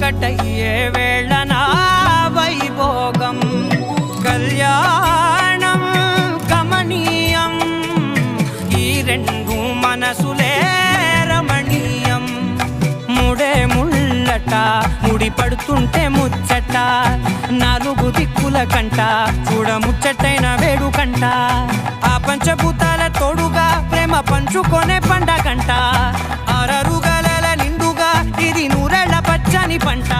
ఒక్కటయ్యే వేళన వైభోగం కళ్యాణం కమనీయం ఈ రెండు మనసులే రమణీయం ముడే ముళ్ళట ముడి పడుతుంటే ముచ్చట నాలుగు దిక్కుల కంట చూడ ముచ్చటైన వేడుకంట ఆ పంచభూతాల తోడుగా ప్రేమ పంచుకొనే పండగంట ఆరరుగల నిండుగా ఇది నూరెళ్ళ పచ్చని పంట